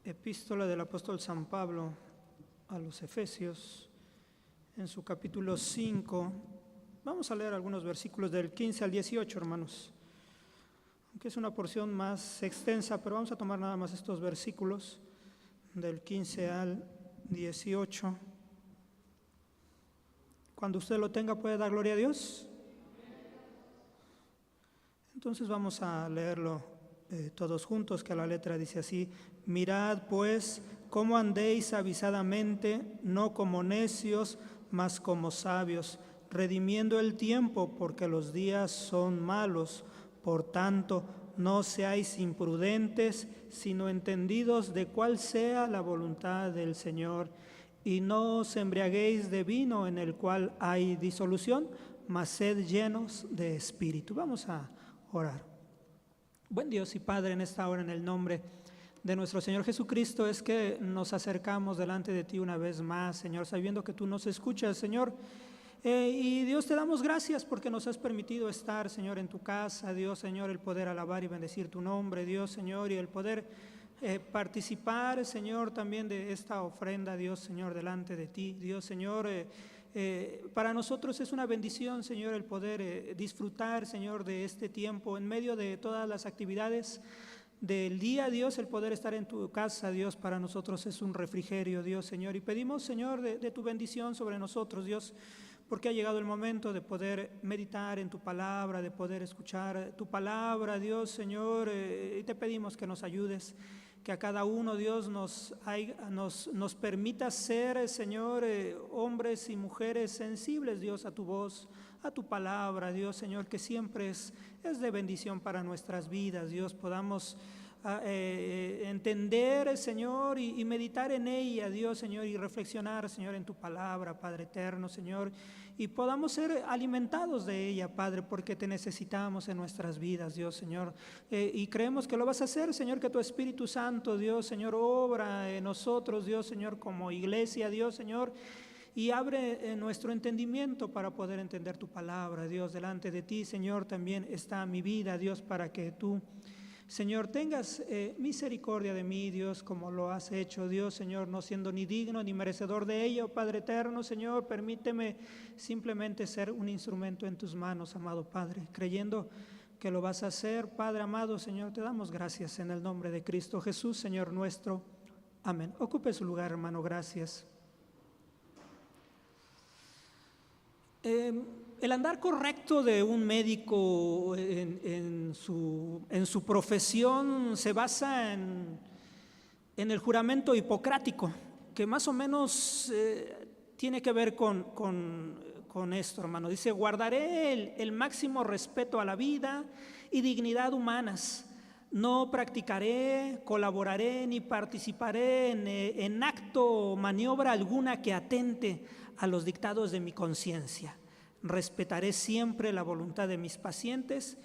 Epístola del apóstol San Pablo a los Efesios, en su capítulo 5. Vamos a leer algunos versículos del 15 al 18, hermanos. Aunque es una porción más extensa, pero vamos a tomar nada más estos versículos del 15 al 18. Cuando usted lo tenga, ¿puede dar gloria a Dios? Entonces vamos a leerlo todos juntos, que la letra dice así: mirad pues cómo andéis avisadamente, no como necios, mas como sabios, redimiendo el tiempo, porque los días son malos. Por tanto, no seáis imprudentes, sino entendidos de cuál sea la voluntad del Señor. Y no os embriaguéis de vino, en el cual hay disolución, mas sed llenos de espíritu. Vamos a orar. Buen Dios y Padre, en esta hora, en el nombre de nuestro Señor Jesucristo, es que nos acercamos delante de ti una vez más, Señor, sabiendo que tú nos escuchas, Señor. Y Dios, te damos gracias porque nos has permitido estar, Señor, en tu casa, Dios, Señor, el poder alabar y bendecir tu nombre, Dios, Señor, y el poder participar, Señor, también de esta ofrenda, Dios, Señor, delante de ti, Dios, Señor. Para nosotros es una bendición, Señor, el poder disfrutar, Señor, de este tiempo en medio de todas las actividades del día, Dios. El poder estar en tu casa, Dios, para nosotros es un refrigerio, Dios, Señor, y pedimos, Señor, de tu bendición sobre nosotros, Dios, porque ha llegado el momento de poder meditar en tu palabra, de poder escuchar tu palabra, Dios, Señor, y te pedimos que nos ayudes, que a cada uno, Dios, nos permita ser, Señor, hombres y mujeres sensibles, Dios, a tu voz, a tu palabra, Dios, Señor, que siempre es de bendición para nuestras vidas, Dios. Podamos entender, Señor, y meditar en ella, Dios, Señor, y reflexionar, Señor, en tu palabra, Padre eterno, Señor, y podamos ser alimentados de ella, Padre, porque te necesitamos en nuestras vidas, Dios, Señor, y creemos que lo vas a hacer, Señor, que tu Espíritu Santo, Dios, Señor, obra en nosotros, Dios, Señor, como iglesia, Dios, Señor, y abre nuestro entendimiento para poder entender tu palabra, Dios. Delante de ti, Señor, también está mi vida, Dios, para que tú, Señor, tengas misericordia de mí, Dios, como lo has hecho, Dios, Señor, no siendo ni digno ni merecedor de ello, Padre eterno, Señor. Permíteme simplemente ser un instrumento en tus manos, amado Padre, creyendo que lo vas a hacer, Padre amado, Señor. Te damos gracias en el nombre de Cristo Jesús, Señor nuestro. Amén. Ocupe su lugar, hermano, gracias. El andar correcto de un médico en su profesión se basa en el juramento hipocrático, que más o menos tiene que ver con esto, hermano. Dice: guardaré el máximo respeto a la vida y dignidad humanas. No practicaré, colaboraré ni participaré en acto o maniobra alguna que atente a los dictados de mi conciencia. Respetaré siempre la voluntad de mis pacientes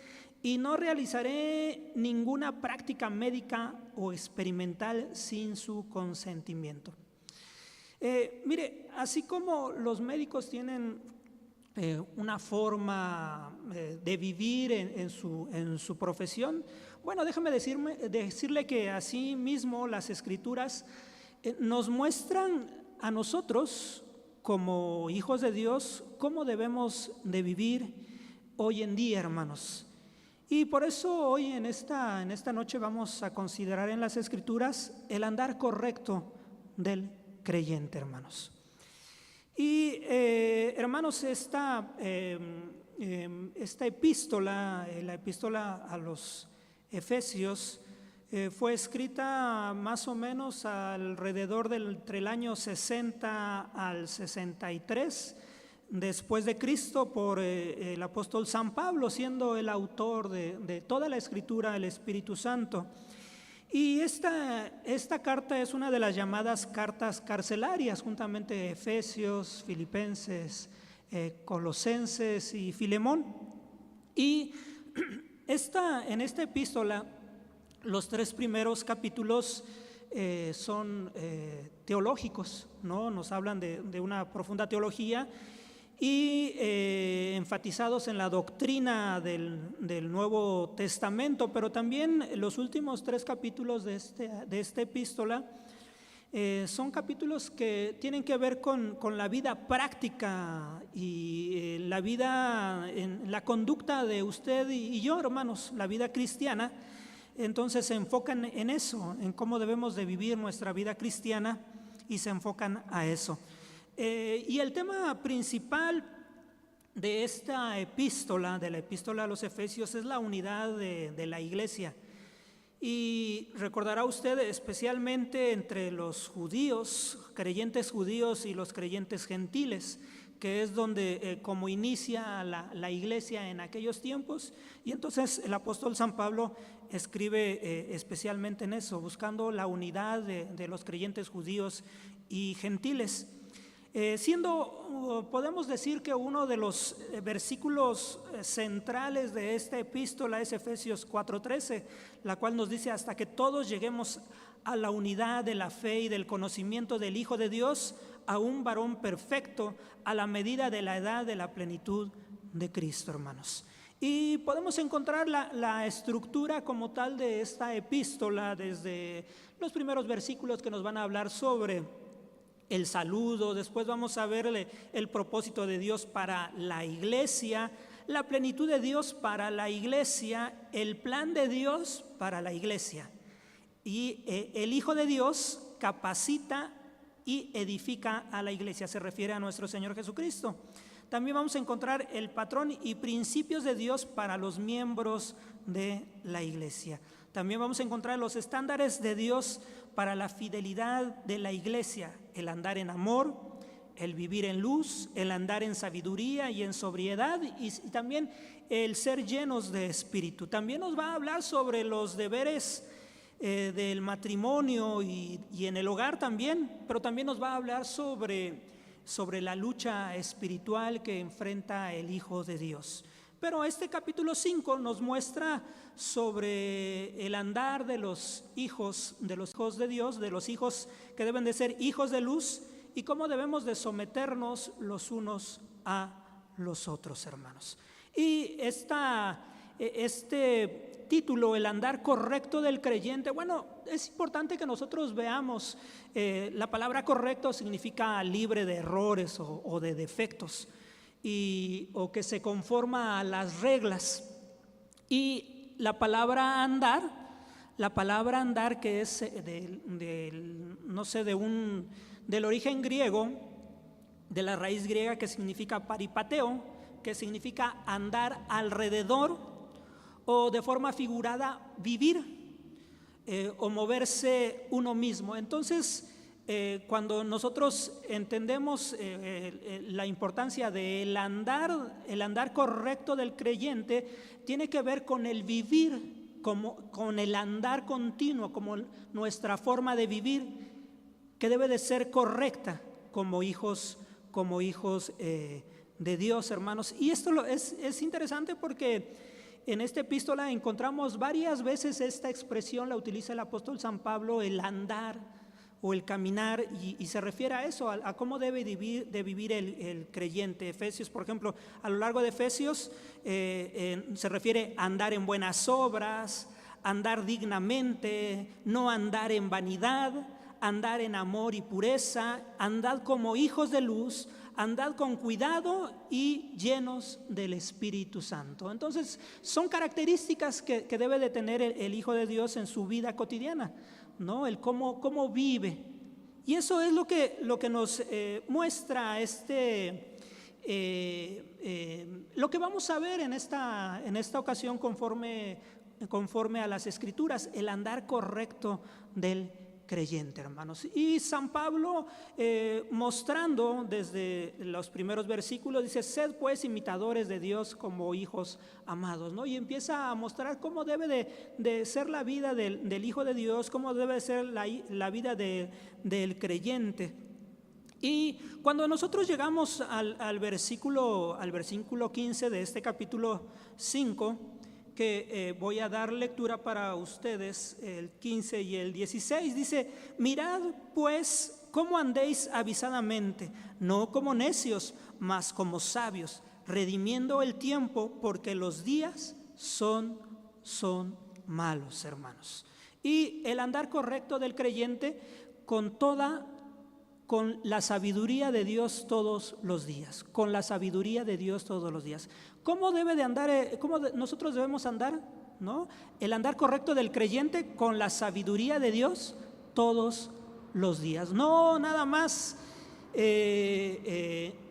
y no realizaré ninguna práctica médica o experimental sin su consentimiento. Mire, así como los médicos tienen una forma de vivir en su profesión, bueno, déjame decirle que así mismo las Escrituras nos muestran a nosotros como hijos de Dios cómo debemos de vivir hoy en día, hermanos. Y por eso hoy en esta noche vamos a considerar en las Escrituras el andar correcto del creyente, hermanos. Y hermanos, esta epístola, la epístola a los Efesios, fue escrita más o menos alrededor entre el año 60 al 63 después de Cristo por el apóstol San Pablo, siendo el autor de toda la Escritura, el Espíritu Santo. Y esta carta es una de las llamadas cartas carcelarias, juntamente Efesios, Filipenses, Colosenses y Filemón. Y en esta epístola, los 3 primeros capítulos son teológicos, ¿no? Nos hablan de una profunda teología. y enfatizados en la doctrina del Nuevo Testamento, pero también los últimos 3 capítulos de esta epístola son capítulos que tienen que ver con la vida práctica y la vida, en la conducta de usted y yo, hermanos, la vida cristiana. Entonces se enfocan en eso, en cómo debemos de vivir nuestra vida cristiana, y se enfocan a eso. Y el tema principal de esta epístola, de la epístola a los Efesios, es la unidad de la iglesia. Y recordará usted, especialmente entre los judíos, creyentes judíos y los creyentes gentiles, que es donde como inicia la iglesia en aquellos tiempos. Y entonces el apóstol San Pablo escribe especialmente en eso, buscando la unidad de los creyentes judíos y gentiles. Podemos decir que uno de los versículos centrales de esta epístola es Efesios 4:13, la cual nos dice: hasta que todos lleguemos a la unidad de la fe y del conocimiento del Hijo de Dios, a un varón perfecto, a la medida de la edad de la plenitud de Cristo, hermanos. Y podemos encontrar la estructura como tal de esta epístola desde los primeros versículos que nos van a hablar sobre el saludo. Después vamos a ver el propósito de Dios para la iglesia, la plenitud de Dios para la iglesia, el plan de Dios para la iglesia. Y el Hijo de Dios capacita y edifica a la iglesia, se refiere a nuestro Señor Jesucristo. También vamos a encontrar el patrón y principios de Dios para los miembros de la iglesia. También vamos a encontrar los estándares de Dios para la fidelidad de la iglesia: el andar en amor, el vivir en luz, el andar en sabiduría y en sobriedad, y también el ser llenos de espíritu. También nos va a hablar sobre los deberes del matrimonio y en el hogar también, pero también nos va a hablar sobre la lucha espiritual que enfrenta el Hijo de Dios. Pero este capítulo 5 nos muestra sobre el andar de los hijos de Dios, de los hijos que deben de ser hijos de luz, y cómo debemos de someternos los unos a los otros, hermanos. Y este título, el andar correcto del creyente, bueno, es importante que nosotros veamos, la palabra correcto significa libre de errores o de defectos, o que se conforma a las reglas. Y la palabra andar, que es del origen griego, de la raíz griega que significa paripateo, que significa andar alrededor, o de forma figurada vivir, o moverse uno mismo. Entonces, cuando nosotros entendemos la importancia del andar correcto del creyente, tiene que ver con el vivir, con el andar continuo, como nuestra forma de vivir, que debe de ser correcta como hijos de Dios, hermanos. Y esto es interesante porque en esta epístola encontramos varias veces esta expresión, la utiliza el apóstol San Pablo, el andar o el caminar, y se refiere a eso, a cómo debe de vivir el creyente. Efesios, por ejemplo, a lo largo de Efesios se refiere a andar en buenas obras, andar dignamente, no andar en vanidad, andar en amor y pureza, andad como hijos de luz, andad con cuidado y llenos del Espíritu Santo. Entonces, son características que debe de tener el Hijo de Dios en su vida cotidiana, ¿no? El cómo vive. Y eso es lo que nos muestra lo que vamos a ver en esta ocasión conforme a las Escrituras, el andar correcto del creyente, hermanos. Y San Pablo, mostrando desde los primeros versículos, dice: sed pues imitadores de Dios como hijos amados, ¿no? Y empieza a mostrar cómo debe de ser la vida del Hijo de Dios, cómo debe de ser la vida del creyente. Y cuando nosotros llegamos al versículo 15 de este capítulo 5, que voy a dar lectura para ustedes, el 15 y el 16, dice: mirad pues cómo andéis avisadamente, no como necios, mas como sabios, redimiendo el tiempo, porque los días son malos, hermanos. Y el andar correcto del creyente con la sabiduría de Dios todos los días, con la sabiduría de Dios todos los días. ¿Cómo debe de andar, nosotros debemos andar? ¿No? El andar correcto del creyente con la sabiduría de Dios todos los días. No nada más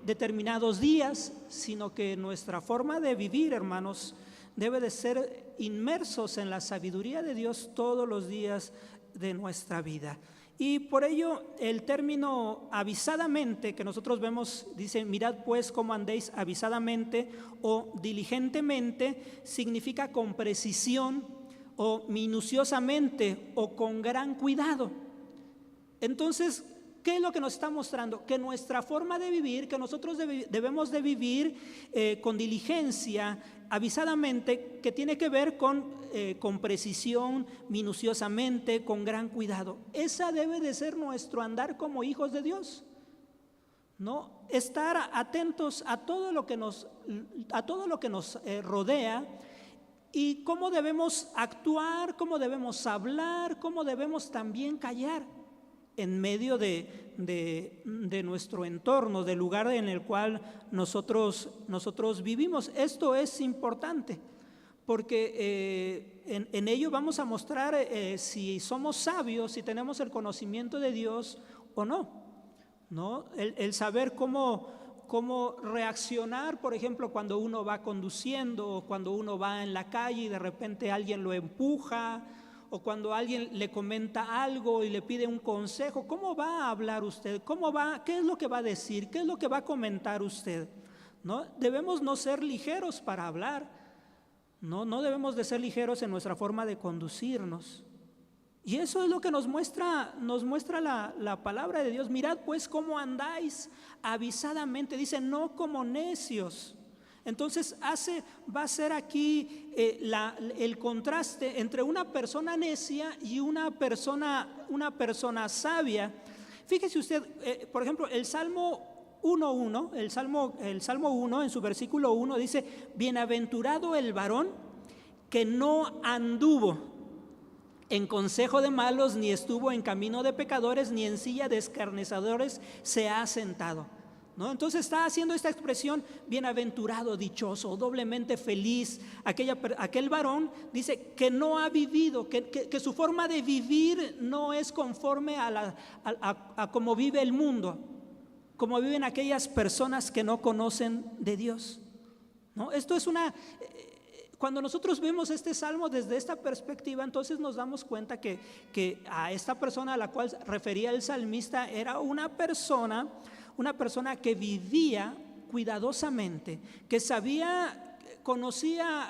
determinados días, sino que nuestra forma de vivir, hermanos, debe de ser inmersos en la sabiduría de Dios todos los días de nuestra vida. Y por ello el término avisadamente que nosotros vemos, dice, mirad pues cómo andéis avisadamente o diligentemente, significa con precisión o minuciosamente o con gran cuidado. Entonces, ¿qué es lo que nos está mostrando? Que nuestra forma de vivir, que nosotros debemos de vivir con diligencia, avisadamente, que tiene que ver con precisión, minuciosamente, con gran cuidado. Esa debe de ser nuestro andar como hijos de Dios, ¿no? Estar atentos a todo lo que nos rodea, y cómo debemos actuar, cómo debemos hablar, cómo debemos también callar en medio de nuestro entorno, del lugar en el cual nosotros vivimos. Esto es importante, porque en ello vamos a mostrar si somos sabios, si tenemos el conocimiento de Dios o no, ¿no? El saber cómo reaccionar, por ejemplo, cuando uno va conduciendo, o cuando uno va en la calle y de repente alguien lo empuja, o cuando alguien le comenta algo y le pide un consejo. ¿Cómo va a hablar usted? ¿Qué es lo que va a decir? ¿Qué es lo que va a comentar usted? ¿No? Debemos no ser ligeros para hablar, no debemos de ser ligeros en nuestra forma de conducirnos. Y eso es lo que nos muestra la palabra de Dios. Mirad pues cómo andáis avisadamente, dice, no como necios. Entonces va a ser aquí el contraste entre una persona necia y una persona sabia. Fíjese usted, por ejemplo, el Salmo 1:1, el Salmo 1 en su versículo 1 dice, bienaventurado el varón que no anduvo en consejo de malos, ni estuvo en camino de pecadores, ni en silla de escarnecedores se ha sentado, ¿no? Entonces está haciendo esta expresión, bienaventurado, dichoso, doblemente feliz. Aquel varón, dice, que no ha vivido, que su forma de vivir no es conforme a cómo vive el mundo, como viven aquellas personas que no conocen de Dios, ¿no? Esto es cuando nosotros vemos este salmo desde esta perspectiva, entonces nos damos cuenta que a esta persona a la cual refería el salmista era una persona que vivía cuidadosamente, que conocía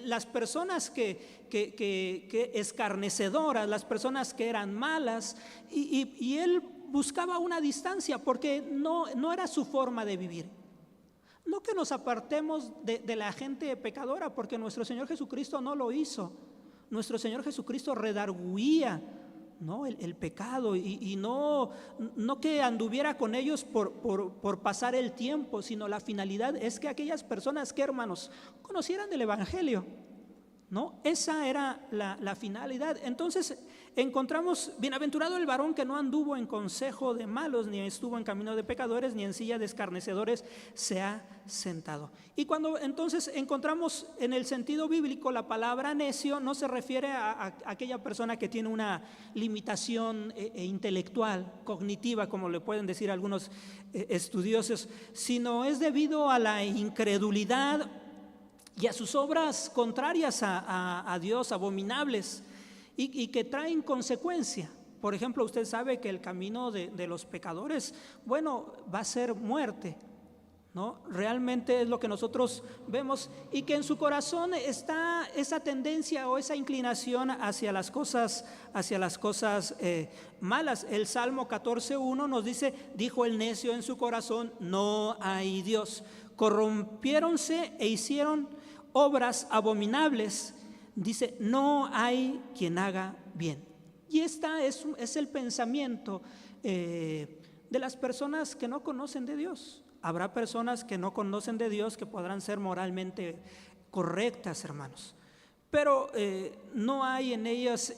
las personas que escarnecedoras, las personas que eran malas, y él buscaba una distancia porque no era su forma de vivir. No que nos apartemos de la gente pecadora, porque nuestro Señor Jesucristo no lo hizo. Nuestro Señor Jesucristo redarguía, ¿no?, el pecado, y no que anduviera con ellos por pasar el tiempo, sino la finalidad es que aquellas personas, que hermanos, conocieran del Evangelio, ¿no? Esa era la finalidad. Entonces encontramos, bienaventurado el varón que no anduvo en consejo de malos, ni estuvo en camino de pecadores, ni en silla de escarnecedores se ha sentado. Y cuando entonces encontramos en el sentido bíblico la palabra necio, no se refiere a aquella persona que tiene una limitación intelectual, cognitiva, como le pueden decir algunos estudiosos, sino es debido a la incredulidad y a sus obras contrarias a Dios, abominables, y que traen consecuencia. Por ejemplo, usted sabe que el camino de los pecadores, bueno, va a ser muerte, ¿no? Realmente es lo que nosotros vemos, y que en su corazón está esa tendencia o esa inclinación hacia las cosas malas. El Salmo 14:1 nos dice, dijo el necio en su corazón, no hay Dios. Corrompiéronse e hicieron obras abominables, dice, no hay quien haga bien. Y esta es el pensamiento de las personas que no conocen de Dios. Habrá personas que no conocen de Dios que podrán ser moralmente correctas, hermanos, pero no hay en ellas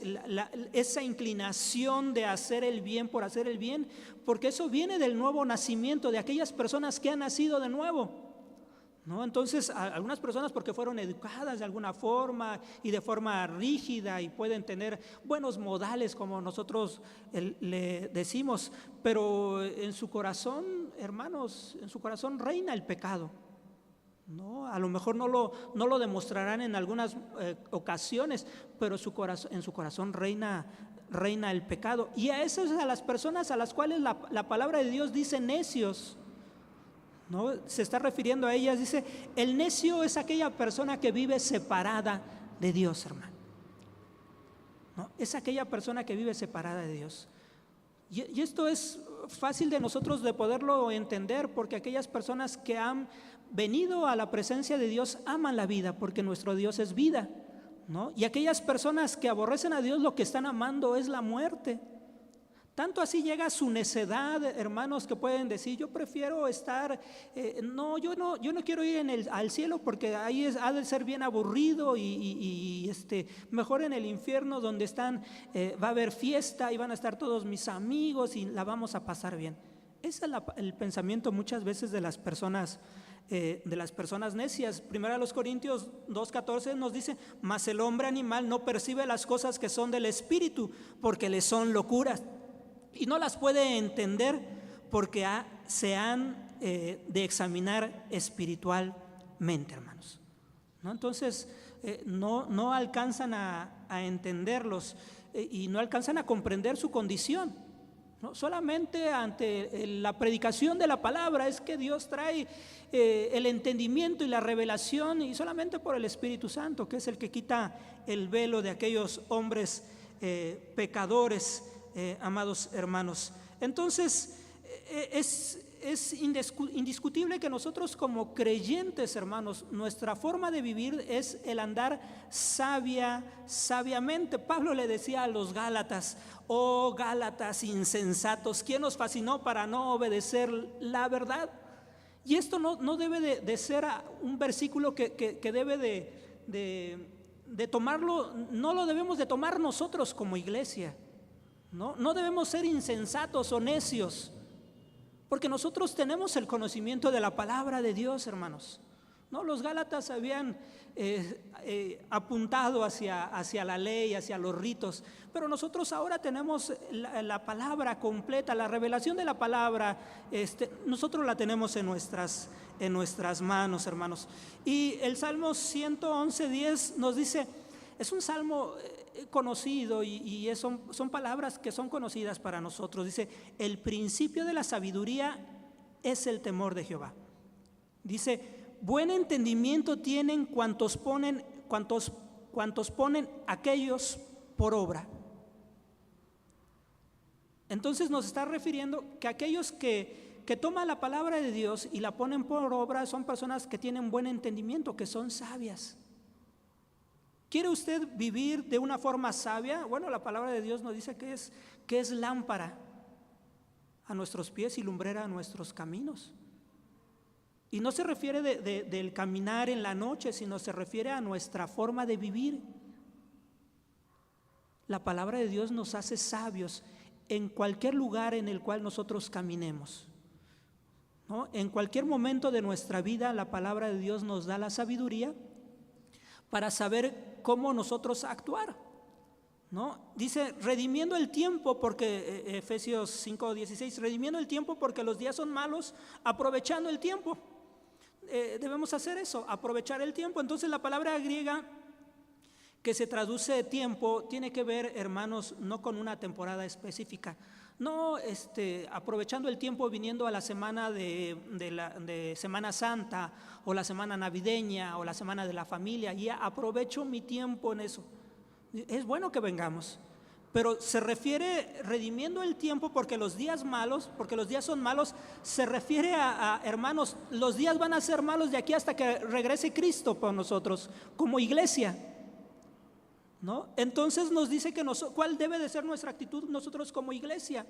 esa inclinación de hacer el bien por hacer el bien, porque eso viene del nuevo nacimiento, de aquellas personas que han nacido de nuevo, ¿no? Entonces, algunas personas porque fueron educadas de alguna forma y de forma rígida y pueden tener buenos modales, como nosotros le decimos, pero en su corazón, hermanos, en su corazón reina el pecado, ¿no? A lo mejor no lo demostrarán en algunas ocasiones, pero en su corazón reina el pecado. Y a esas, a las personas a las cuales la palabra de Dios dice necios, ¿no? Se está refiriendo a ellas, dice, el necio es aquella persona que vive separada de Dios, hermano, ¿no? Es aquella persona que vive separada de Dios. Y esto es fácil de nosotros de poderlo entender, porque aquellas personas que han venido a la presencia de Dios aman la vida, porque nuestro Dios es vida, ¿no? Y aquellas personas que aborrecen a Dios, lo que están amando es la muerte. Tanto así llega su necedad, hermanos, que pueden decir, yo prefiero estar, yo no quiero ir al cielo porque ahí ha de ser bien aburrido y mejor en el infierno donde va a haber fiesta y van a estar todos mis amigos y la vamos a pasar bien. Ese es el pensamiento muchas veces de las personas necias. Primero a los Corintios 2:14 nos dice, mas el hombre animal no percibe las cosas que son del espíritu porque le son locuras y no las puede entender porque se han de examinar espiritualmente, hermanos, ¿no? Entonces no alcanzan a entenderlos y no alcanzan a comprender su condición, ¿no? Solamente ante la predicación de la palabra es que Dios trae el entendimiento y la revelación, y solamente por el Espíritu Santo, que es el que quita el velo de aquellos hombres pecadores, amados hermanos. Entonces es indiscutible que nosotros como creyentes, hermanos, nuestra forma de vivir es el andar sabiamente. Pablo le decía a los Gálatas, oh Gálatas insensatos, ¿quién os fascinó para no obedecer la verdad? Y esto no debe de ser un versículo que debe de tomarlo, no lo debemos de tomar nosotros como iglesia. No debemos ser insensatos o necios, porque nosotros tenemos el conocimiento de la palabra de Dios, hermanos, ¿no? Los Gálatas habían apuntado hacia la ley, hacia los ritos, pero nosotros ahora tenemos la palabra completa, la revelación de la palabra, nosotros la tenemos en nuestras manos, hermanos. Y el Salmo 111:10 nos dice, es un salmo conocido y son palabras que son conocidas para nosotros. Dice, el principio de la sabiduría es el temor de Jehová. Dice, buen entendimiento tienen cuantos ponen aquellos por obra. Entonces nos está refiriendo que aquellos que toman la palabra de Dios y la ponen por obra son personas que tienen buen entendimiento, que son sabias. ¿Quiere usted vivir de una forma sabia? Bueno, la palabra de Dios nos dice que es lámpara a nuestros pies y lumbrera a nuestros caminos. Y no se refiere del caminar en la noche, sino se refiere a nuestra forma de vivir. La palabra de Dios nos hace sabios en cualquier lugar en el cual nosotros caminemos, ¿no? En cualquier momento de nuestra vida, la palabra de Dios nos da la sabiduría para saber cómo nosotros actuar, ¿no? Dice, redimiendo el tiempo, porque Efesios 5:16, redimiendo el tiempo porque los días son malos, aprovechando el tiempo. Debemos hacer eso, aprovechar el tiempo. Entonces la palabra griega que se traduce tiempo tiene que ver, hermanos, no con una temporada específica. No aprovechando el tiempo viniendo a la semana de Semana Santa o la semana navideña o la semana de la familia, y aprovecho mi tiempo en eso. Es bueno que vengamos, pero se refiere redimiendo el tiempo porque los días malos, porque los días son malos, se refiere a hermanos, los días van a ser malos de aquí hasta que regrese Cristo por nosotros como iglesia. ¿no? Entonces nos dice que ¿cuál debe de ser nuestra actitud nosotros como iglesia?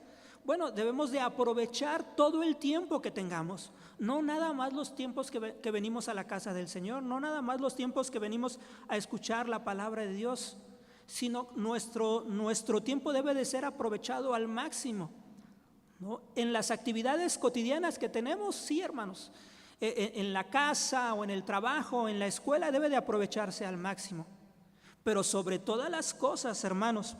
Bueno, debemos de aprovechar todo el tiempo que tengamos, no nada más los tiempos que venimos a la casa del Señor, no nada más los tiempos que venimos a escuchar la palabra de Dios, sino nuestro tiempo debe de ser aprovechado al máximo, ¿no? En las actividades cotidianas que tenemos, sí, hermanos, en la casa o en el trabajo, en la escuela, debe de aprovecharse al máximo. Pero sobre todas las cosas, hermanos,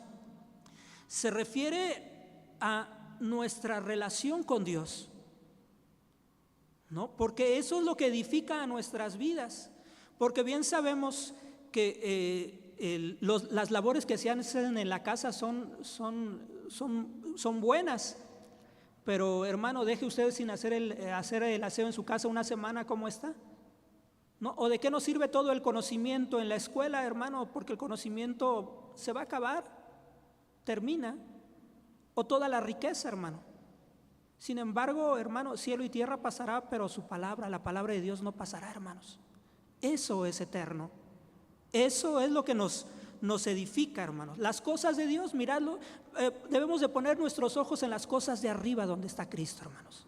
se refiere a nuestra relación con Dios, ¿no? Porque eso es lo que edifica a nuestras vidas. Porque bien sabemos que las labores que se hacen en la casa son buenas. Pero hermano, deje usted sin hacer el aseo en su casa una semana, ¿cómo está? ¿No? ¿O de qué nos sirve todo el conocimiento en la escuela, hermano? Porque el conocimiento se va a acabar, termina. O toda la riqueza, hermano. Sin embargo, hermano, cielo y tierra pasará, pero su palabra, la palabra de Dios no pasará, hermanos. Eso es eterno. Eso es lo que nos edifica, hermanos. Las cosas de Dios, miradlo, debemos de poner nuestros ojos en las cosas de arriba donde está Cristo, hermanos.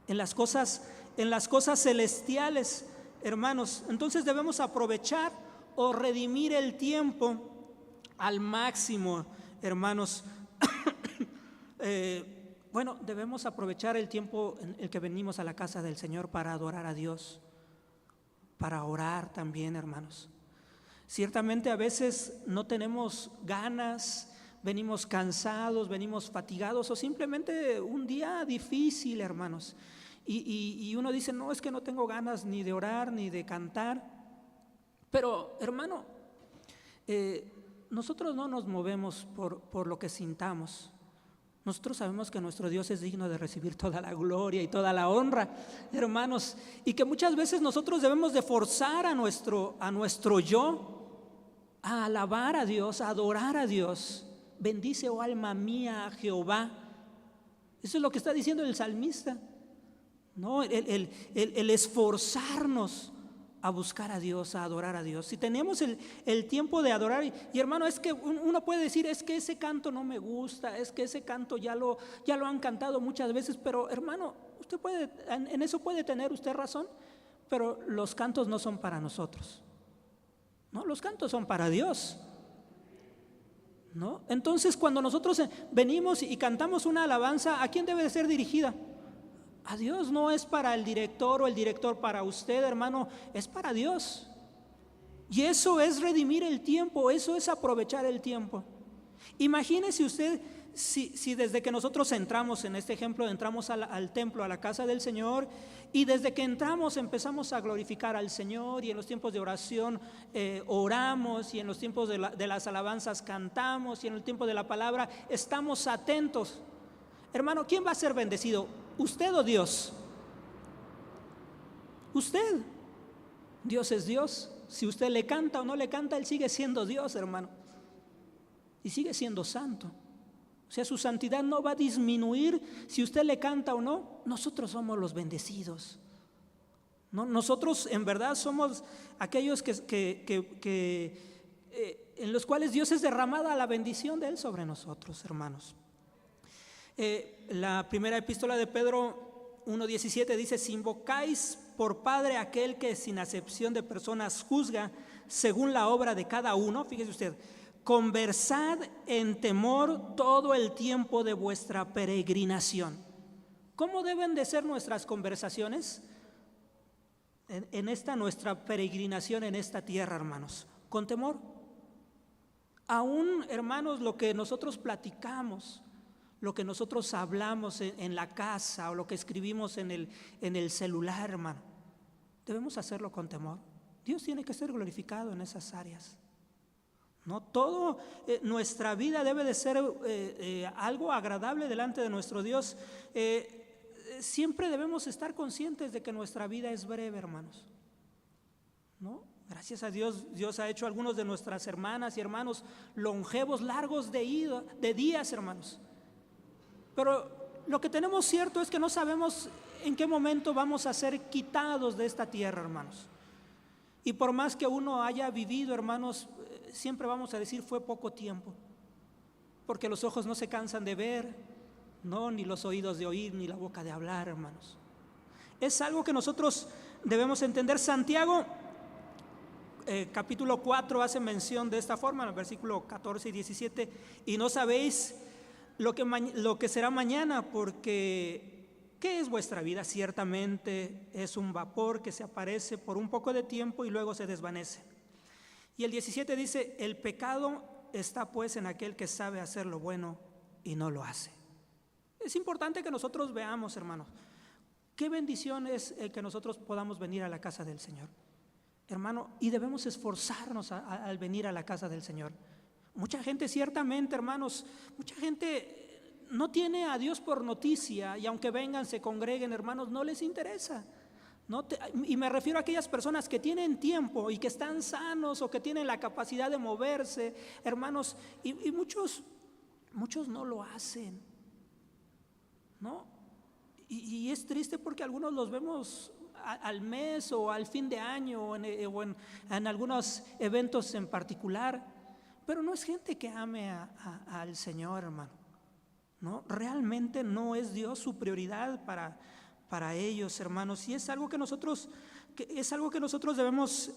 En las cosas celestiales, hermanos. Entonces debemos aprovechar o redimir el tiempo al máximo, hermanos. Bueno, debemos aprovechar el tiempo en el que venimos a la casa del Señor para adorar a Dios, para orar también, hermanos. Ciertamente a veces no tenemos ganas, venimos cansados, venimos fatigados o simplemente un día difícil, hermanos. Y uno dice, no, es que no tengo ganas ni de orar ni de cantar. Pero, hermano, nosotros no nos movemos por lo que sintamos. Nosotros sabemos que nuestro Dios es digno de recibir toda la gloria y toda la honra, hermanos, y que muchas veces nosotros debemos de forzar a nuestro yo a alabar a Dios, a adorar a Dios. Bendice, oh alma mía, a Jehová. Eso es lo que está diciendo el salmista, ¿no? El esforzarnos a buscar a Dios, a adorar a Dios. Si tenemos el tiempo de adorar, y hermano, es que uno puede decir, es que ese canto no me gusta, es que ese canto ya lo han cantado muchas veces, pero hermano, en eso puede tener usted razón, pero los cantos no son para nosotros, ¿no? Los cantos son para Dios, ¿no? Entonces, cuando nosotros venimos y cantamos una alabanza, ¿a quién debe de ser dirigida? A Dios. No es para el director o el director para usted, hermano, es para Dios. Y eso es redimir el tiempo, eso es aprovechar el tiempo. Imagínese usted si desde que nosotros entramos, en este ejemplo, entramos al templo, a la casa del Señor, y desde que entramos empezamos a glorificar al Señor, y en los tiempos de oración oramos, y en los tiempos de las alabanzas cantamos, y en el tiempo de la palabra estamos atentos. Hermano, ¿quién va a ser bendecido? ¿Usted o Dios? Usted. Dios es Dios. Si usted le canta o no le canta, Él sigue siendo Dios, hermano. Y sigue siendo santo. O sea, su santidad no va a disminuir si usted le canta o no. Nosotros somos los bendecidos, ¿no? Nosotros en verdad somos aquellos en los cuales Dios es derramada la bendición de Él sobre nosotros, hermanos. La primera epístola de Pedro 1:17 dice: si invocáis por Padre aquel que sin acepción de personas juzga según la obra de cada uno, fíjese usted, conversad en temor todo el tiempo de vuestra peregrinación. ¿Cómo deben de ser nuestras conversaciones en esta nuestra peregrinación en esta tierra, hermanos? Con temor. Aún, hermanos, lo que nosotros platicamos, lo que nosotros hablamos en la casa o lo que escribimos en el celular, hermano, debemos hacerlo con temor. Dios tiene que ser glorificado en esas áreas, ¿no? Todo nuestra vida debe de ser algo agradable delante de nuestro Dios. Siempre debemos estar conscientes de que nuestra vida es breve, hermanos, ¿no? Gracias a Dios, Dios ha hecho a algunos de nuestras hermanas y hermanos longevos, largos de días, hermanos. Pero lo que tenemos cierto es que no sabemos en qué momento vamos a ser quitados de esta tierra, hermanos. Y por más que uno haya vivido, hermanos, siempre vamos a decir fue poco tiempo, porque los ojos no se cansan de ver, no, ni los oídos de oír, ni la boca de hablar, hermanos. Es algo que nosotros debemos entender. Santiago capítulo 4 hace mención de esta forma, en el versículo 14 y 17, y no sabéis lo que será mañana, porque ¿qué es vuestra vida? Ciertamente es un vapor que se aparece por un poco de tiempo y luego se desvanece. Y el 17 dice, el pecado está pues en aquel que sabe hacer lo bueno y no lo hace. Es importante que nosotros veamos, hermanos, qué bendición es el que nosotros podamos venir a la casa del Señor, hermano, y debemos esforzarnos al venir a la casa del Señor. Mucha gente, ciertamente, hermanos, mucha gente no tiene a Dios por noticia, y aunque vengan, se congreguen, hermanos, no les interesa. Y me refiero a aquellas personas que tienen tiempo y que están sanos o que tienen la capacidad de moverse, hermanos, y muchos no lo hacen, ¿no? Y es triste porque algunos los vemos al mes o al fin de año o en algunos eventos en particular, pero no es gente que ame al Señor, hermano, ¿no? Realmente no es Dios su prioridad para ellos, hermanos, y es algo que nosotros debemos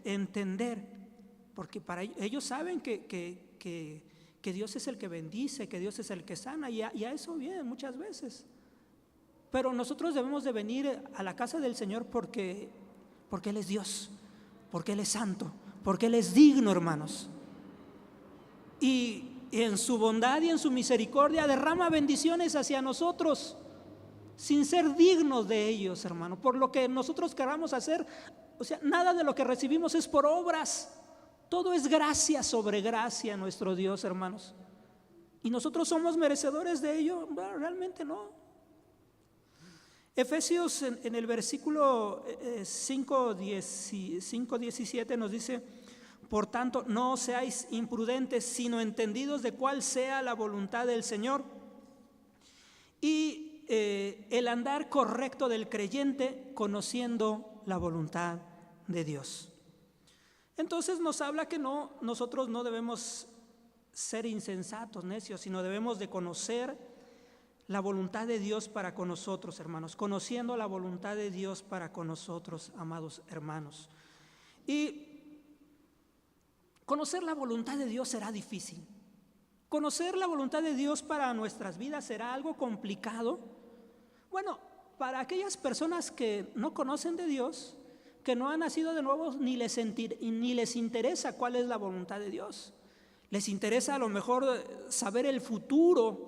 entender, porque para ellos saben que Dios es el que bendice, que Dios es el que sana, y a eso vienen muchas veces. Pero nosotros debemos de venir a la casa del Señor porque Él es Dios, porque Él es santo, porque Él es digno, hermanos. Y en su bondad y en su misericordia derrama bendiciones hacia nosotros, sin ser dignos de ellos, hermano. Por lo que nosotros queramos hacer, o sea, nada de lo que recibimos es por obras. Todo es gracia sobre gracia, nuestro Dios, hermanos. ¿Y nosotros somos merecedores de ello? Bueno, realmente no. Efesios en el versículo 5:17 nos dice, por tanto, no seáis imprudentes, sino entendidos de cuál sea la voluntad del Señor, y el andar correcto del creyente, conociendo la voluntad de Dios. Entonces nos habla que nosotros no debemos ser insensatos, necios, sino debemos de conocer la voluntad de Dios para con nosotros, hermanos, conociendo la voluntad de Dios para con nosotros, amados hermanos. Y conocer la voluntad de Dios será difícil. Conocer la voluntad de Dios para nuestras vidas será algo complicado. Bueno, para aquellas personas que no conocen de Dios, que no han nacido de nuevo, ni les interesa cuál es la voluntad de Dios. Les interesa a lo mejor saber el futuro,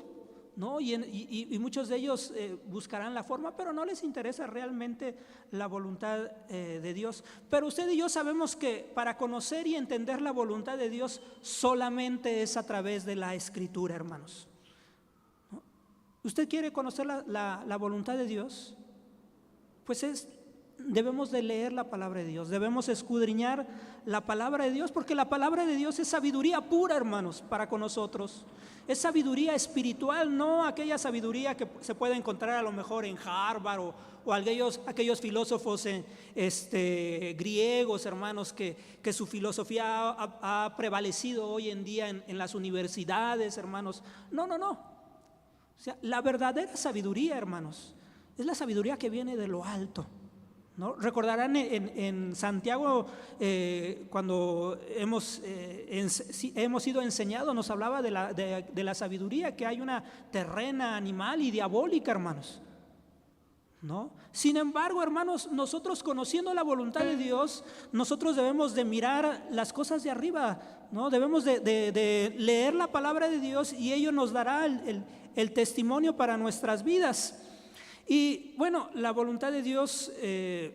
¿no? Y muchos de ellos buscarán la forma, pero no les interesa realmente la voluntad de Dios. Pero usted y yo sabemos que para conocer y entender la voluntad de Dios solamente es a través de la Escritura, hermanos, ¿no? ¿Usted quiere conocer la voluntad de Dios? Pues debemos de leer la palabra de Dios, debemos escudriñar la palabra de Dios, porque la palabra de Dios es sabiduría pura, hermanos, para con nosotros. Es sabiduría espiritual, no aquella sabiduría que se puede encontrar a lo mejor en Harvard o aquellos filósofos griegos, hermanos, que su filosofía ha prevalecido hoy en día en las universidades, hermanos. No. O sea, la verdadera sabiduría, hermanos, es la sabiduría que viene de lo alto, ¿no? Recordarán en Santiago, cuando hemos sido enseñados, nos hablaba de la sabiduría, que hay una terrena, animal y diabólica, hermanos, ¿no? Sin embargo, hermanos, nosotros conociendo la voluntad de Dios, nosotros debemos de mirar las cosas de arriba, ¿no? Debemos de leer la palabra de Dios, y ello nos dará el testimonio para nuestras vidas. Y bueno, la voluntad de Dios es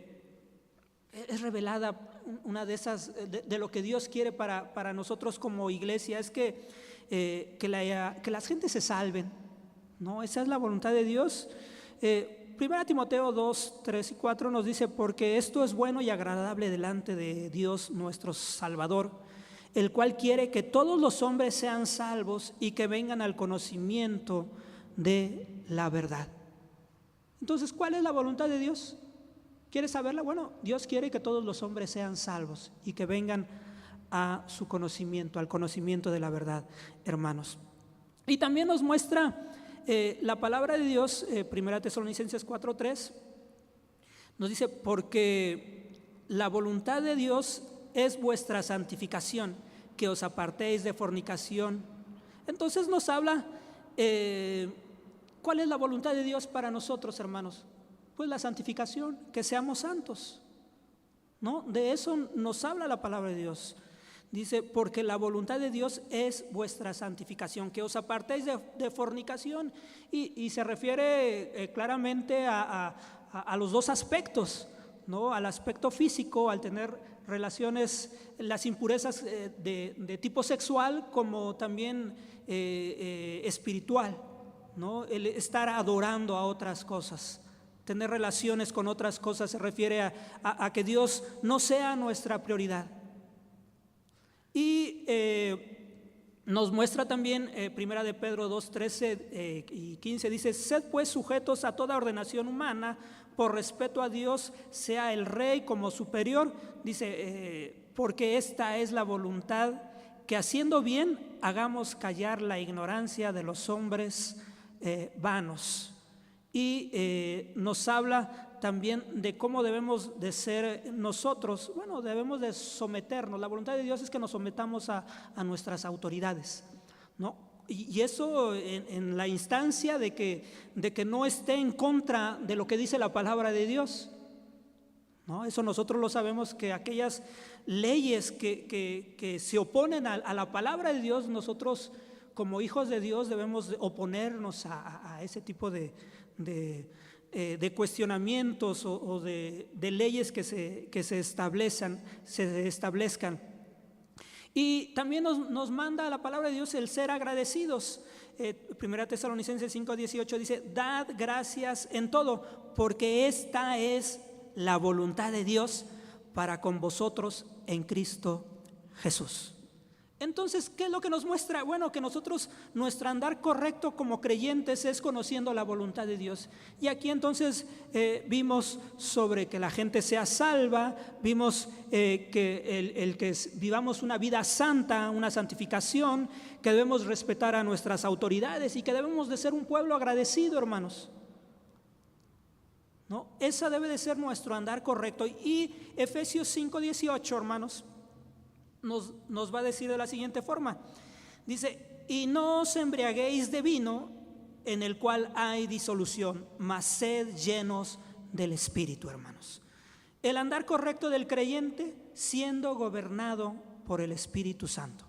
revelada. Una de esas, de lo que Dios quiere para nosotros como iglesia, es que las gentes se salven, ¿no? Esa es la voluntad de Dios. 1 Timoteo 2, 3 y 4 nos dice, porque esto es bueno y agradable delante de Dios nuestro Salvador, el cual quiere que todos los hombres sean salvos y que vengan al conocimiento de la verdad. Entonces, ¿cuál es la voluntad de Dios? ¿Quieres saberla? Bueno, Dios quiere que todos los hombres sean salvos y que vengan a su conocimiento, al conocimiento de la verdad, hermanos. Y también nos muestra la palabra de Dios, 1 Tesalonicenses 4:3, nos dice: porque la voluntad de Dios es vuestra santificación, que os apartéis de fornicación. Entonces nos habla, ¿cuál es la voluntad de Dios para nosotros, hermanos? Pues la santificación, que seamos santos, ¿no? De eso nos habla la palabra de Dios. Dice: porque la voluntad de Dios es vuestra santificación, que os apartéis de fornicación. Y se refiere claramente a los dos aspectos, ¿no? Al aspecto físico, al tener relaciones, las impurezas de tipo sexual, como también espiritual, ¿no? El estar adorando a otras cosas, tener relaciones con otras cosas, se refiere a que Dios no sea nuestra prioridad. Y nos muestra también 1 de Pedro 2:13 y 15, dice: sed pues sujetos a toda ordenación humana, por respeto a Dios, sea el rey como superior. Dice: porque esta es la voluntad, que haciendo bien hagamos callar la ignorancia de los hombres vanos. Y nos habla también de cómo debemos de ser nosotros. Bueno, debemos de someternos. La voluntad de Dios es que nos sometamos a nuestras autoridades, ¿no? Y eso en la instancia de que no esté en contra de lo que dice la palabra de Dios, ¿no? Eso nosotros lo sabemos, que aquellas leyes que se oponen a la palabra de Dios, nosotros como hijos de Dios debemos oponernos a ese tipo de cuestionamientos o de leyes que se establezcan. Y también nos manda la palabra de Dios el ser agradecidos. 1 Tesalonicenses 5:18 dice: dad gracias en todo, porque esta es la voluntad de Dios para con vosotros en Cristo Jesús. Entonces, ¿qué es lo que nos muestra? Bueno, que nosotros, nuestro andar correcto como creyentes es conociendo la voluntad de Dios. Y aquí entonces vimos sobre que la gente sea salva, vimos que el que vivamos una vida santa, una santificación, que debemos respetar a nuestras autoridades y que debemos de ser un pueblo agradecido, hermanos, ¿no? Esa debe de ser nuestro andar correcto. Y Efesios 5:18, hermanos, nos va a decir de la siguiente forma. Dice: y no os embriaguéis de vino, en el cual hay disolución, mas sed llenos del Espíritu, hermanos. El andar correcto del creyente siendo gobernado por el Espíritu Santo.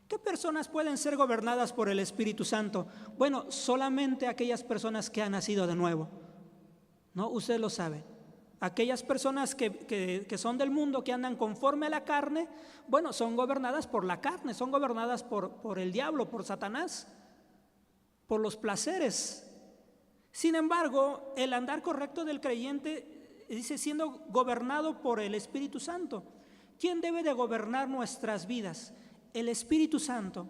¿Qué personas pueden ser gobernadas por el Espíritu Santo? Bueno, solamente aquellas personas que han nacido de nuevo, ¿no? Usted lo sabe. Aquellas personas que son del mundo, que andan conforme a la carne, bueno, son gobernadas por la carne, son gobernadas por el diablo, por Satanás, por los placeres. Sin embargo, el andar correcto del creyente, dice, siendo gobernado por el Espíritu Santo. ¿Quién debe de gobernar nuestras vidas? El Espíritu Santo.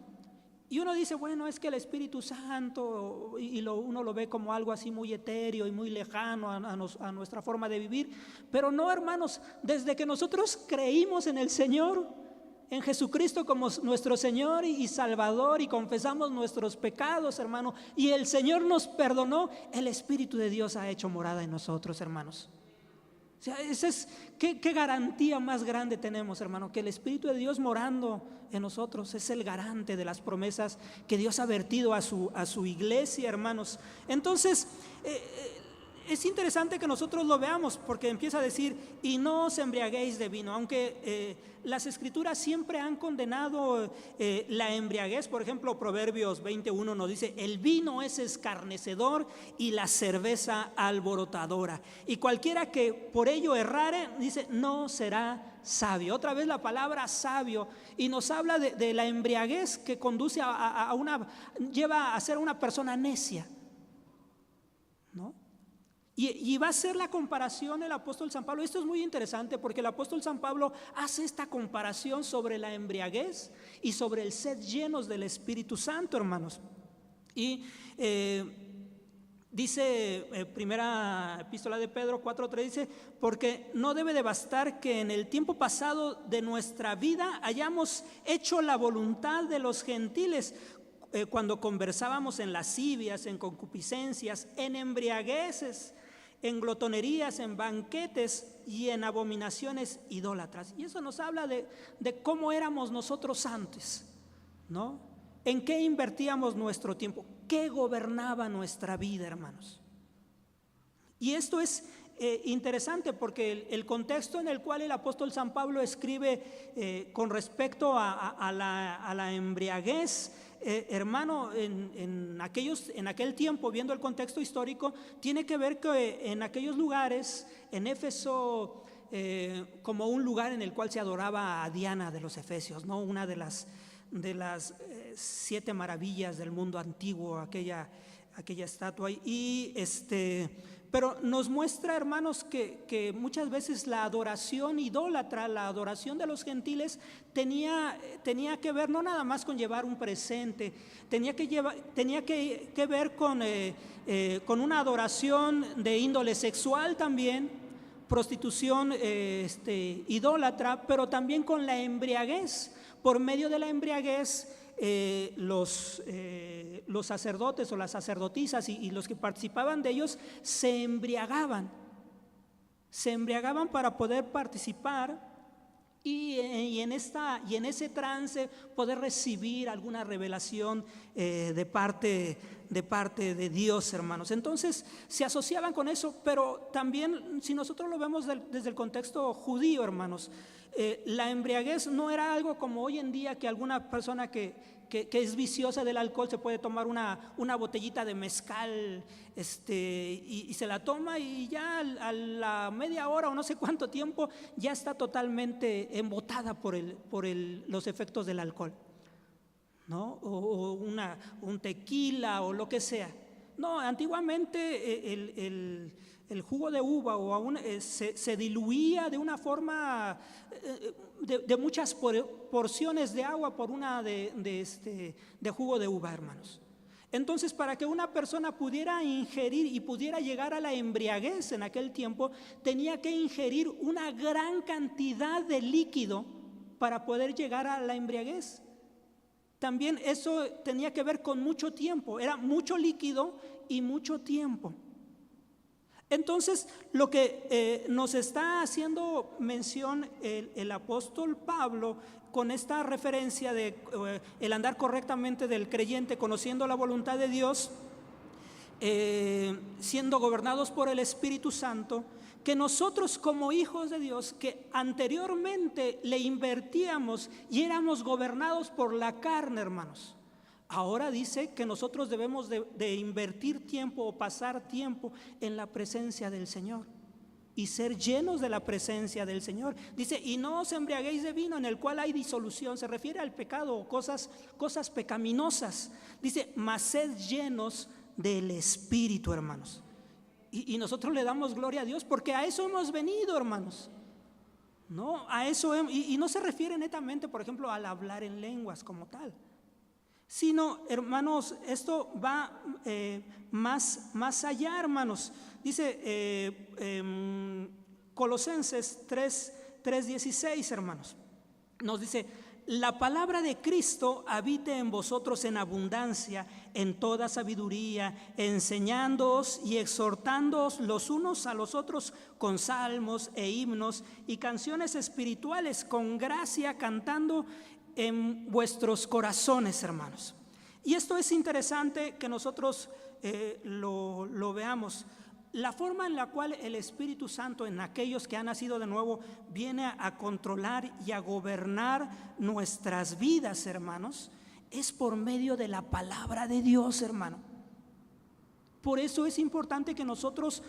Y uno dice, bueno, es que el Espíritu Santo, uno lo ve como algo así muy etéreo y muy lejano a nuestra forma de vivir. Pero no, hermanos, desde que nosotros creímos en el Señor, en Jesucristo como nuestro Señor y Salvador, y confesamos nuestros pecados, hermano, y el Señor nos perdonó, el Espíritu de Dios ha hecho morada en nosotros, hermanos. O sea, ¿qué garantía más grande tenemos, hermano? Que el Espíritu de Dios morando en nosotros es el garante de las promesas que Dios ha vertido a su iglesia, hermanos. Entonces, es interesante que nosotros lo veamos, porque empieza a decir: y no os embriaguéis de vino. Aunque las Escrituras siempre han condenado la embriaguez. Por ejemplo, Proverbios 21 nos dice: el vino es escarnecedor y la cerveza alborotadora, y cualquiera que por ello errare, dice, no será sabio. Otra vez la palabra sabio, y nos habla de la embriaguez que conduce lleva a ser una persona necia, ¿no? Y va a ser la comparación el apóstol San Pablo. Esto es muy interesante, porque el apóstol San Pablo hace esta comparación sobre la embriaguez y sobre el ser llenos del Espíritu Santo, hermanos. Y Dice primera epístola de Pedro 4:3, dice: porque no debe de bastar que en el tiempo pasado de nuestra vida hayamos hecho la voluntad de los gentiles, cuando conversábamos en lascivias, en concupiscencias, en embriagueces, en glotonerías, en banquetes y en abominaciones idólatras. Y eso nos habla de cómo éramos nosotros antes, ¿no? ¿En qué invertíamos nuestro tiempo? ¿Qué gobernaba nuestra vida, hermanos? Y esto es interesante porque el contexto en el cual el apóstol San Pablo escribe con respecto a la embriaguez, hermano, en aquel tiempo, viendo el contexto histórico, tiene que ver que en aquellos lugares, en Éfeso, como un lugar en el cual se adoraba a Diana de los Efesios, ¿no? Una de las 7 maravillas del mundo antiguo, aquella estatua. Pero nos muestra, hermanos, que muchas veces la adoración idólatra, la adoración de los gentiles tenía que ver no nada más con llevar un presente, tenía que ver con una adoración de índole sexual también, prostitución idólatra, pero también con la embriaguez. Por medio de la embriaguez, los sacerdotes o las sacerdotisas y los que participaban de ellos se embriagaban para poder participar y en ese trance poder recibir alguna revelación de parte de Dios, hermanos. Entonces se asociaban con eso, pero también, si nosotros lo vemos desde el contexto judío, hermanos, la embriaguez no era algo como hoy en día, que alguna persona que es viciosa del alcohol se puede tomar una botellita de mezcal y se la toma, y ya a la media hora o no sé cuánto tiempo ya está totalmente embotada por los efectos del alcohol, ¿no? O un tequila o lo que sea. No, antiguamente el jugo de uva se diluía de una forma de muchas porciones de agua por una de jugo de uva, hermanos. Entonces, para que una persona pudiera ingerir y pudiera llegar a la embriaguez en aquel tiempo, tenía que ingerir una gran cantidad de líquido para poder llegar a la embriaguez. También eso tenía que ver con mucho tiempo, era mucho líquido y mucho tiempo. Entonces, lo que nos está haciendo mención el apóstol Pablo con esta referencia de el andar correctamente del creyente, conociendo la voluntad de Dios, siendo gobernados por el Espíritu Santo, que nosotros como hijos de Dios, que anteriormente le invertíamos y éramos gobernados por la carne, hermanos, ahora dice que nosotros debemos de invertir tiempo o pasar tiempo en la presencia del Señor y ser llenos de la presencia del Señor. Dice: y no os embriaguéis de vino, en el cual hay disolución. Se refiere al pecado o cosas pecaminosas. Dice: mas sed llenos del Espíritu, hermanos. Y nosotros le damos gloria a Dios porque a eso hemos venido, hermanos. No, a eso y no se refiere netamente, por ejemplo, al hablar en lenguas como tal, sino, hermanos, esto va más allá, hermanos. Dice Colosenses 3:16, hermanos, nos dice: la palabra de Cristo habite en vosotros en abundancia, en toda sabiduría, enseñándoos y exhortándoos los unos a los otros con salmos e himnos y canciones espirituales, con gracia cantando en vuestros corazones, hermanos. Y esto es interesante que nosotros lo veamos. La forma en la cual el Espíritu Santo en aquellos que han nacido de nuevo viene a controlar y a gobernar nuestras vidas, hermanos, es por medio de la palabra de Dios, hermano. Por eso es importante que nosotros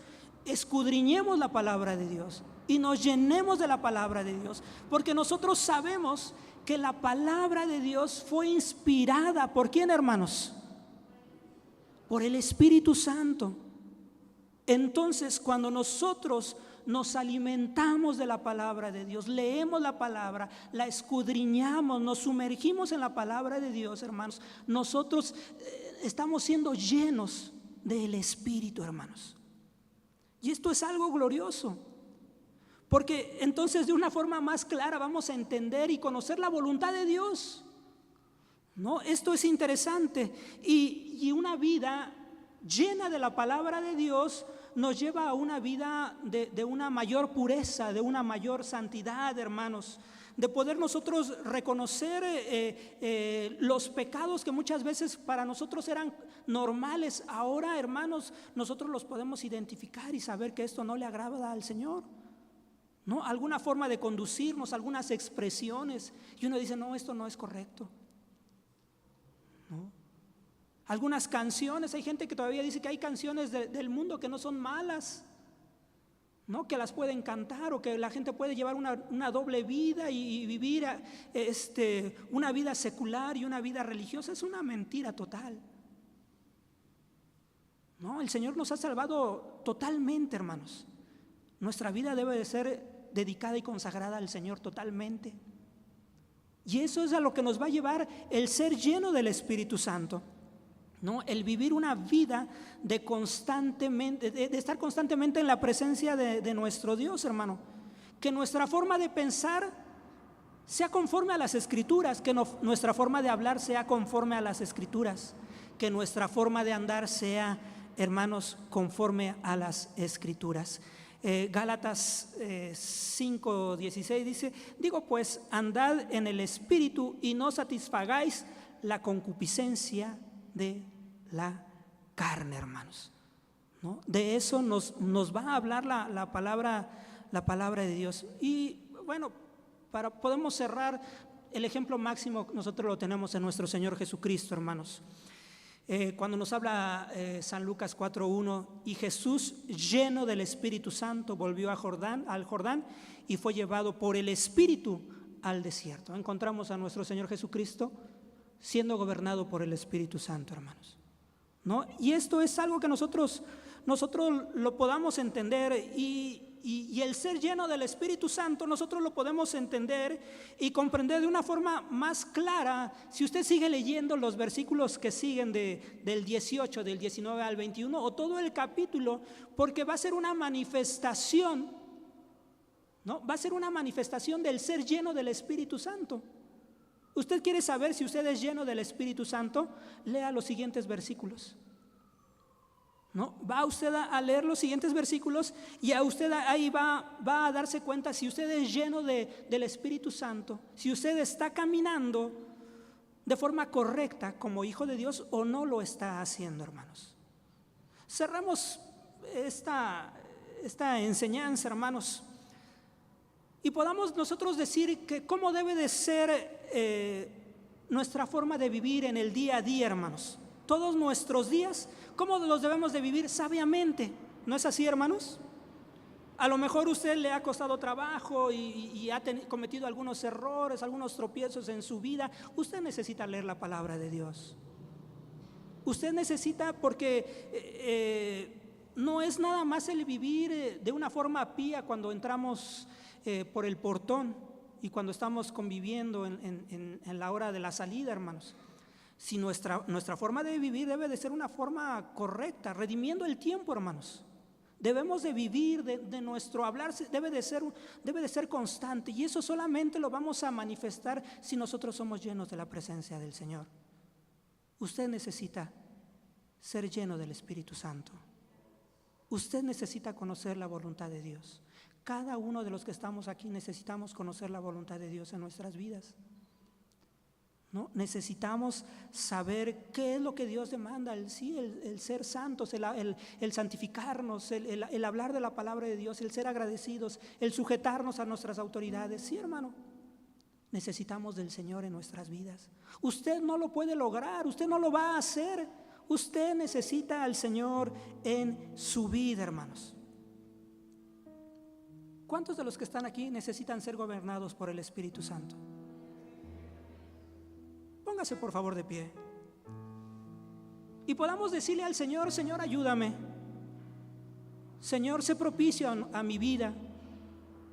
escudriñemos la palabra de Dios y nos llenemos de la palabra de Dios, porque nosotros sabemos que la palabra de Dios fue inspirada ¿por quién, hermanos? Por el Espíritu Santo. Entonces, cuando nosotros nos alimentamos de la palabra de Dios, leemos la palabra, la escudriñamos, nos sumergimos en la palabra de Dios, hermanos, nosotros estamos siendo llenos del Espíritu, hermanos. Y esto es algo glorioso, porque entonces de una forma más clara vamos a entender y conocer la voluntad de Dios, ¿no? Esto es interesante, y una vida llena de la palabra de Dios nos lleva a una vida de una mayor pureza, de una mayor santidad, hermanos, de poder nosotros reconocer los pecados que muchas veces para nosotros eran normales. Ahora, hermanos, nosotros los podemos identificar y saber que esto no le agrada al Señor, ¿no? Alguna forma de conducirnos, algunas expresiones, y uno dice, no, esto no es correcto, ¿no? Algunas canciones, hay gente que todavía dice que hay canciones del mundo que no son malas, ¿no? Que las pueden cantar, o que la gente puede llevar una doble vida y vivir una vida secular y una vida religiosa. Es una mentira total, ¿no? El Señor nos ha salvado totalmente, hermanos. Nuestra vida debe de ser dedicada y consagrada al Señor totalmente. Y eso es a lo que nos va a llevar el ser lleno del Espíritu Santo, ¿no? El vivir una vida de estar constantemente en la presencia de nuestro Dios, hermano. Que nuestra forma de pensar sea conforme a las Escrituras, que nuestra forma de hablar sea conforme a las Escrituras, que nuestra forma de andar sea, hermanos, conforme a las Escrituras. Gálatas 5:16 dice: digo pues, andad en el Espíritu y no satisfagáis la concupiscencia de la carne, hermanos, ¿no? De eso nos va a hablar la palabra de Dios. Y bueno, podemos cerrar, el ejemplo máximo nosotros lo tenemos en nuestro Señor Jesucristo, hermanos. Cuando nos habla San Lucas 4:1, y Jesús, lleno del Espíritu Santo, volvió al Jordán y fue llevado por el Espíritu al desierto. Encontramos a nuestro Señor Jesucristo siendo gobernado por el Espíritu Santo, hermanos, ¿no? Y esto es algo que nosotros lo podamos entender, y el ser lleno del Espíritu Santo nosotros lo podemos entender y comprender de una forma más clara si usted sigue leyendo los versículos que siguen del 18, del 19 al 21, o todo el capítulo, porque va a ser una manifestación, ¿no? Va a ser una manifestación del ser lleno del Espíritu Santo. ¿Usted quiere saber si usted es lleno del Espíritu Santo? Lea los siguientes versículos, ¿no? Va usted a leer los siguientes versículos, y a usted ahí va a darse cuenta si usted es lleno del Espíritu Santo, si usted está caminando de forma correcta como hijo de Dios o no lo está haciendo, hermanos. Cerramos esta enseñanza, hermanos, y podamos nosotros decir que cómo debe de ser nuestra forma de vivir en el día a día, hermanos. Todos nuestros días, ¿cómo los debemos de vivir? Sabiamente. ¿No es así, hermanos? A lo mejor usted le ha costado trabajo y ha cometido algunos errores, algunos tropiezos en su vida. Usted necesita leer la palabra de Dios. Usted necesita, porque no es nada más el vivir de una forma pía cuando entramos por el portón y cuando estamos conviviendo en la hora de la salida, hermanos. Si nuestra forma de vivir debe de ser una forma correcta, redimiendo el tiempo, hermanos. Debemos de vivir, de nuestro hablar debe de ser constante, y eso solamente lo vamos a manifestar si nosotros somos llenos de la presencia del Señor. Usted necesita ser lleno del Espíritu Santo. Usted necesita conocer la voluntad de Dios. Cada uno de los que estamos aquí necesitamos conocer la voluntad de Dios en nuestras vidas, ¿no? Necesitamos saber qué es lo que Dios demanda, el ser santos, el santificarnos, el hablar de la palabra de Dios, el ser agradecidos, el sujetarnos a nuestras autoridades. Sí, hermano, necesitamos del Señor en nuestras vidas. Usted no lo puede lograr, usted no lo va a hacer. Usted necesita al Señor en su vida, hermanos. ¿Cuántos de los que están aquí necesitan ser gobernados por el Espíritu Santo? Póngase por favor de pie y podamos decirle al Señor: Señor, ayúdame. Señor, sé propicio a mi vida.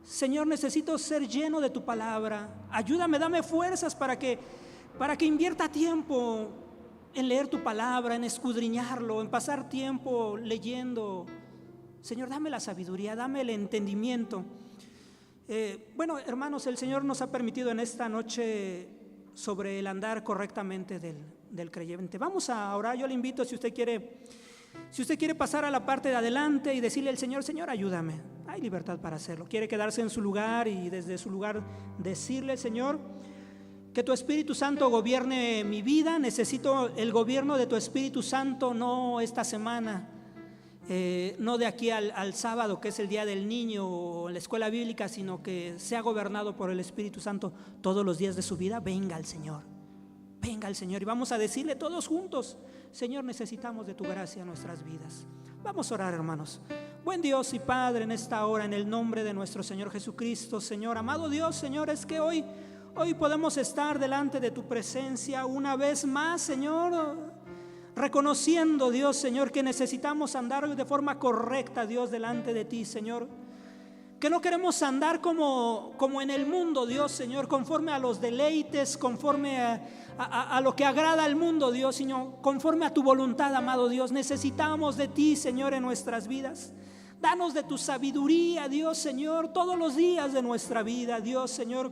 Señor, necesito ser lleno de tu palabra. Ayúdame, dame fuerzas para que invierta tiempo en leer tu palabra, en escudriñarlo, en pasar tiempo leyendo. Señor, dame la sabiduría, dame el entendimiento. Bueno, hermanos, el Señor nos ha permitido en esta noche sobre el andar correctamente del creyente. Vamos a orar. Yo le invito, si usted quiere pasar a la parte de adelante y decirle al Señor: Señor, ayúdame. Hay libertad para hacerlo. Quiere quedarse en su lugar y desde su lugar decirle: Señor, que tu Espíritu Santo gobierne mi vida. Necesito el gobierno de tu Espíritu Santo, no esta semana, no de aquí al sábado, que es el día del niño, o en la escuela bíblica, sino que sea gobernado por el Espíritu Santo todos los días de su vida. Venga al Señor, venga al Señor, y vamos a decirle todos juntos: Señor, necesitamos de tu gracia en nuestras vidas. Vamos a orar, hermanos. Buen Dios y Padre, en esta hora, en el nombre de nuestro Señor Jesucristo, Señor, amado Dios, Señor, es que hoy podemos estar delante de tu presencia una vez más, Señor, reconociendo, Dios, Señor, que necesitamos andar de forma correcta, Dios, delante de ti, Señor. Que no queremos andar como en el mundo, Dios, Señor, conforme a los deleites, conforme a lo que agrada al mundo, Dios, sino conforme a tu voluntad, amado Dios. Necesitamos de ti, Señor, en nuestras vidas. Danos de tu sabiduría, Dios, Señor, todos los días de nuestra vida, Dios, Señor.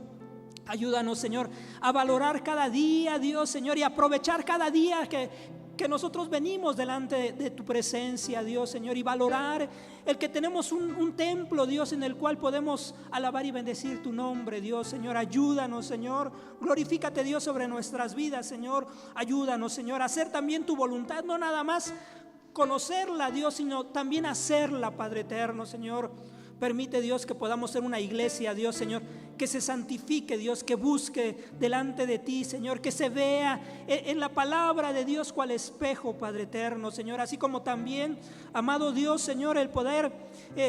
Ayúdanos, Señor, a valorar cada día, Dios, Señor, y aprovechar cada día que nosotros venimos delante de tu presencia, Dios, Señor, y valorar el que tenemos un templo, Dios, en el cual podemos alabar y bendecir tu nombre, Dios, Señor. Ayúdanos, Señor, glorifícate, Dios, sobre nuestras vidas, Señor. Ayúdanos, Señor, a hacer también tu voluntad, no nada más conocerla, Dios, sino también hacerla, Padre eterno, Señor. Permite, Dios, que podamos ser una iglesia, Dios, Señor, que se santifique, Dios, que busque delante de ti, Señor, que se vea en la palabra de Dios cual espejo, Padre eterno, Señor. Así como también, amado Dios, Señor, el poder,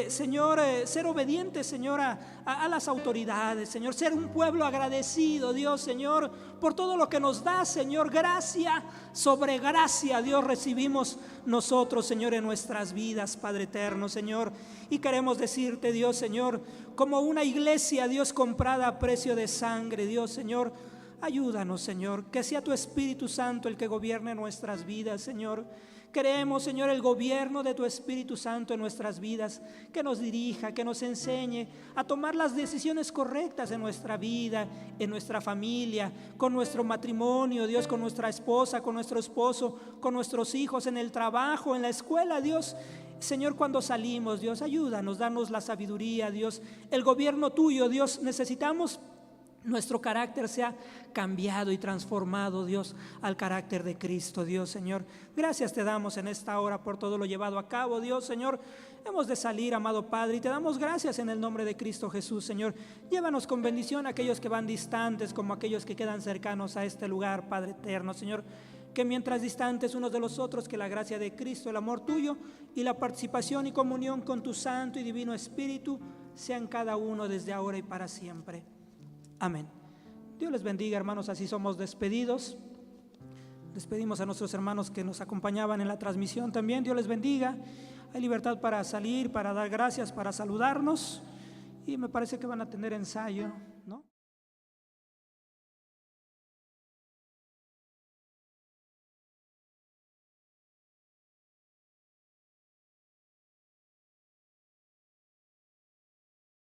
Señor, ser obediente, Señor, a las autoridades, Señor, ser un pueblo agradecido, Dios, Señor, por todo lo que nos da, Señor. Gracia sobre gracia, Dios, recibimos nosotros, Señor, en nuestras vidas, Padre eterno, Señor. Y queremos decirte, Dios, Señor, como una iglesia, Dios, comprada a precio de sangre, Dios, Señor, ayúdanos, Señor, que sea tu Espíritu Santo el que gobierne nuestras vidas, Señor. Queremos, Señor, el gobierno de tu Espíritu Santo en nuestras vidas, que nos dirija, que nos enseñe a tomar las decisiones correctas en nuestra vida, en nuestra familia, con nuestro matrimonio, Dios, con nuestra esposa, con nuestro esposo, con nuestros hijos, en el trabajo, en la escuela, Dios. Señor, cuando salimos, Dios, ayúdanos, danos la sabiduría, Dios, el gobierno tuyo, Dios. Necesitamos nuestro carácter sea cambiado y transformado, Dios, al carácter de Cristo, Dios, Señor. Gracias te damos en esta hora por todo lo llevado a cabo, Dios, Señor. Hemos de salir, amado Padre, y te damos gracias en el nombre de Cristo Jesús, Señor. Llévanos con bendición a aquellos que van distantes como aquellos que quedan cercanos a este lugar, Padre eterno, Señor. Que mientras distantes unos de los otros, que la gracia de Cristo, el amor tuyo y la participación y comunión con tu Santo y Divino Espíritu sean cada uno desde ahora y para siempre. Amén. Dios les bendiga, hermanos. Así somos despedidos. Despedimos a nuestros hermanos que nos acompañaban en la transmisión también. Dios les bendiga. Hay libertad para salir, para dar gracias, para saludarnos. Y me parece que van a tener ensayo, ¿no?